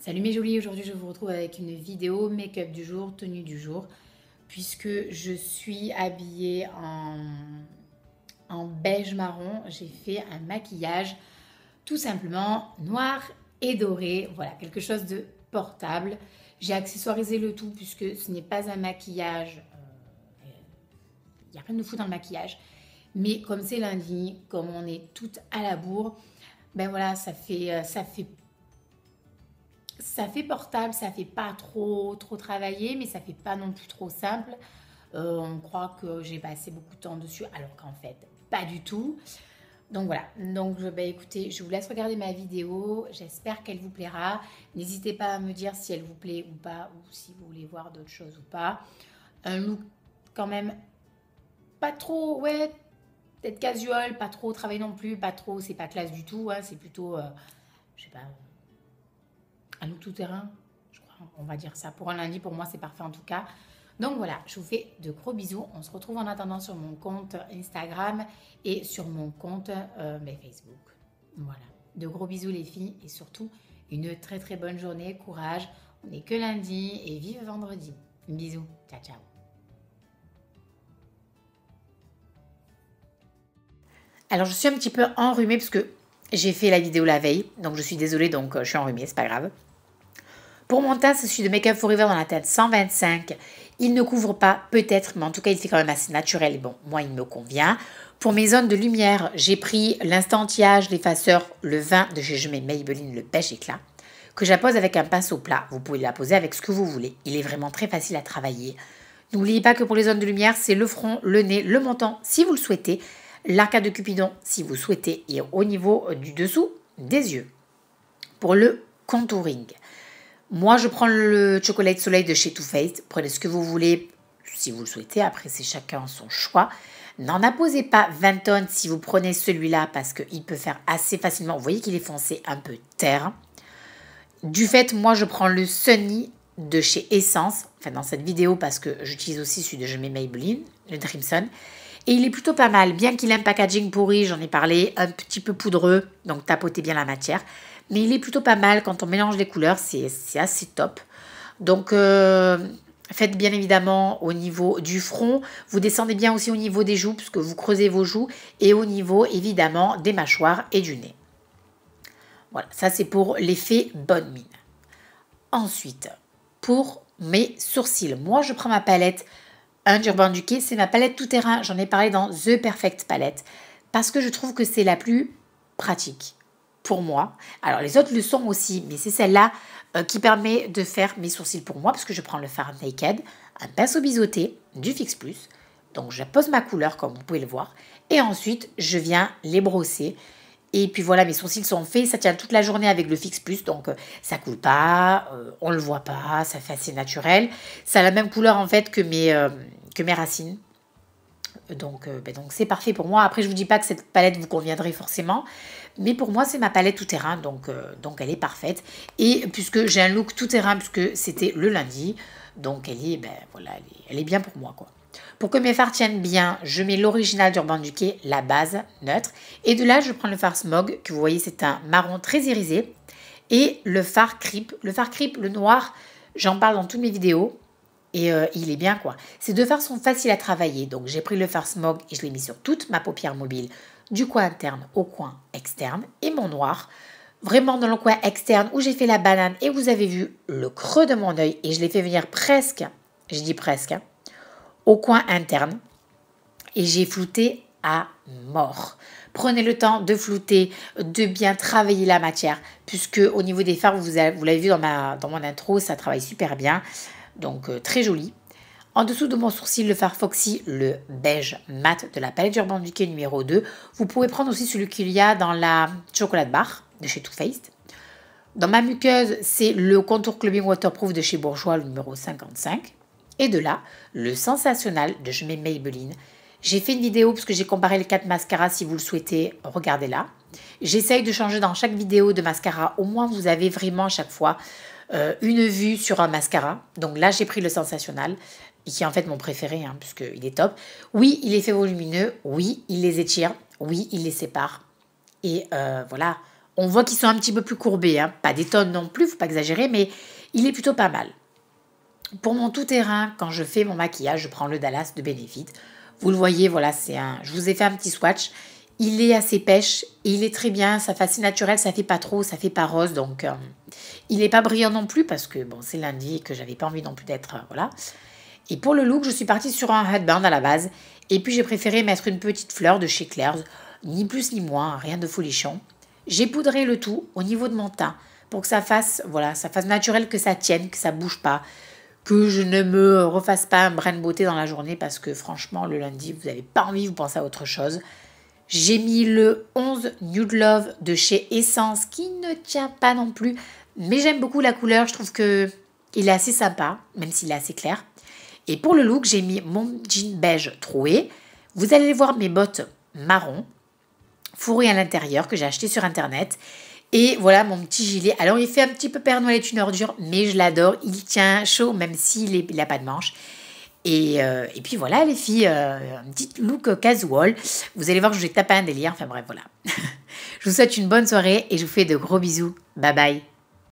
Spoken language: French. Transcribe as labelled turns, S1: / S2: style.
S1: Salut mes jolies, aujourd'hui je vous retrouve avec une vidéo make-up du jour, tenue du jour, puisque je suis habillée en beige marron. J'ai fait un maquillage tout simplement noir et doré, voilà, quelque chose de portable. J'ai accessoirisé le tout puisque ce n'est pas un maquillage, il n'y a rien de fou dans le maquillage. Mais comme c'est lundi, comme on est toutes à la bourre, ben voilà, ça fait portable, ça fait pas trop travaillé, mais ça fait pas non plus trop simple. On croit que j'ai passé beaucoup de temps dessus, alors qu'en fait, pas du tout. Donc voilà, donc bah, écoutez, je vous laisse regarder ma vidéo, j'espère qu'elle vous plaira. N'hésitez pas à me dire si elle vous plaît ou pas, ou si vous voulez voir d'autres choses ou pas. Un look quand même pas trop, ouais, peut-être casual, pas trop travaillé non plus, pas trop, c'est pas classe du tout, hein, c'est plutôt, je sais pas, un look tout terrain, je crois, on va dire ça. Pour un lundi, pour moi, c'est parfait en tout cas. Donc voilà, je vous fais de gros bisous. On se retrouve en attendant sur mon compte Instagram et sur mon compte Facebook. Voilà, de gros bisous les filles et surtout une très bonne journée, courage. On n'est que lundi et vive vendredi. Bisous, ciao ciao. Alors je suis un petit peu enrhumée parce que j'ai fait la vidéo la veille, donc je suis désolée, donc je suis enrhumée, c'est pas grave. Pour mon teint, c'est celui de Make Up Forever dans la teinte 125. Il ne couvre pas, peut-être, mais en tout cas, il fait quand même assez naturel. Et bon, moi, il me convient. Pour mes zones de lumière, j'ai pris l'instant anti-âge, l'effaceur, le 20 de chez Je mets Maybelline, le beige éclat, que j'appose avec un pinceau plat. Vous pouvez l'apposer avec ce que vous voulez. Il est vraiment très facile à travailler. N'oubliez pas que pour les zones de lumière, c'est le front, le nez, le menton, si vous le souhaitez, l'arcade de Cupidon, si vous souhaitez, et au niveau du dessous, des yeux. Pour le contouring, moi, je prends le Chocolate Soleil de chez Too Faced. Prenez ce que vous voulez, si vous le souhaitez. Après, c'est chacun son choix. N'en apposez pas 20 tonnes si vous prenez celui-là parce qu'il peut faire assez facilement. Vous voyez qu'il est foncé, un peu terre. Du fait, moi, je prends le Sunny de chez Essence. Enfin, dans cette vidéo, parce que j'utilise aussi celui de Je mets Maybelline, le Dreamson. Et il est plutôt pas mal. Bien qu'il ait un packaging pourri, j'en ai parlé, un petit peu poudreux. Donc, tapotez bien la matière. Mais il est plutôt pas mal quand on mélange les couleurs, c'est assez top. Donc faites bien évidemment au niveau du front, vous descendez bien aussi au niveau des joues puisque vous creusez vos joues et au niveau évidemment des mâchoires et du nez. Voilà, ça c'est pour l'effet bonne mine. Ensuite, pour mes sourcils, moi je prends ma palette, un d'Urban Decay, c'est ma palette tout terrain, j'en ai parlé dans The Perfect Palette parce que je trouve que c'est la plus pratique pour moi. Alors les autres le sont aussi, mais c'est celle-là qui permet de faire mes sourcils pour moi, parce que je prends le fard Naked, un pinceau biseauté, du Fix Plus. Donc je pose ma couleur comme vous pouvez le voir, et ensuite je viens les brosser. Et puis voilà, mes sourcils sont faits, ça tient toute la journée avec le Fix Plus, donc ça coule pas, on le voit pas, ça fait assez naturel. Ça a la même couleur en fait que mes racines. Donc c'est parfait pour moi. Après, je ne vous dis pas que cette palette vous conviendrait forcément. Mais pour moi, c'est ma palette tout terrain. Donc elle est parfaite. Et puisque j'ai un look tout terrain, puisque c'était le lundi. Donc elle est, elle est bien pour moi, quoi. Pour que mes fards tiennent bien, je mets l'original d'Urban Decay, la base neutre. Et de là, je prends le fard Smog, que vous voyez, c'est un marron très irisé. Et le fard Creep. Le fard Creep, le noir, j'en parle dans toutes mes vidéos. Et il est bien, quoi. Ces deux fards sont faciles à travailler. Donc, j'ai pris le fard Smog et je l'ai mis sur toute ma paupière mobile, du coin interne au coin externe. Et mon noir, vraiment dans le coin externe où j'ai fait la banane. Et vous avez vu le creux de mon œil. Et je l'ai fait venir presque, je dis presque, hein, au coin interne. Et j'ai flouté à mort. Prenez le temps de flouter, de bien travailler la matière. Puisque au niveau des fards, vous l'avez vu dans mon intro, ça travaille super bien. Donc très joli. En dessous de mon sourcil, le fard Foxy, le beige mat de la palette Urban Decay numéro 2. Vous pouvez prendre aussi celui qu'il y a dans la Chocolate Bar de chez Too Faced. Dans ma muqueuse, c'est le Contour Clubbing Waterproof de chez Bourjois, le numéro 55. Et de là, le Sensationnel de Je mets Maybelline. J'ai fait une vidéo parce que j'ai comparé les 4 mascaras. Si vous le souhaitez, regardez-la. J'essaye de changer dans chaque vidéo de mascara. Au moins, vous avez vraiment à chaque fois une vue sur un mascara. Donc là, j'ai pris le Sensationnel, qui est en fait mon préféré, hein, puisqu'il est top. Oui, il est fait volumineux. Oui, il les étire. Oui, il les sépare. Et voilà, On voit qu'ils sont un petit peu plus courbés, hein. Pas des tonnes non plus, faut pas exagérer, mais il est plutôt pas mal. Pour mon tout-terrain, quand je fais mon maquillage, je prends le Dallas de Benefit. Vous le voyez, voilà, je vous ai fait un petit swatch. Il est assez pêche et il est très bien. Ça fait assez naturel, ça fait pas trop, ça fait pas rose. Donc, il n'est pas brillant non plus parce que bon, c'est lundi et que j'avais pas envie non plus d'être... voilà. Et pour le look, je suis partie sur un headband à la base. Et puis, j'ai préféré mettre une petite fleur de chez Claire's. Ni plus ni moins, rien de folichon. J'ai poudré le tout au niveau de mon teint pour que ça fasse, voilà, ça fasse naturel, que ça tienne, que ça bouge pas. Que je ne me refasse pas un brin de beauté dans la journée parce que franchement, le lundi, vous n'avez pas envie, vous pensez à autre chose. J'ai mis le 11 Nude Love de chez Essence qui ne tient pas non plus. Mais j'aime beaucoup la couleur, je trouve qu'il est assez sympa, même s'il est assez clair. Et pour le look, j'ai mis mon jean beige troué. Vous allez voir mes bottes marron, fourrées à l'intérieur, que j'ai acheté sur Internet. Et voilà mon petit gilet. Alors, il fait un petit peu Père Noël est une ordure, mais je l'adore. Il tient chaud, même s'il n'a pas de manches. Et puis voilà, les filles, un petit look casual. Vous allez voir que je vais taper un délire. Enfin bref, voilà. Je vous souhaite une bonne soirée et je vous fais de gros bisous. Bye bye.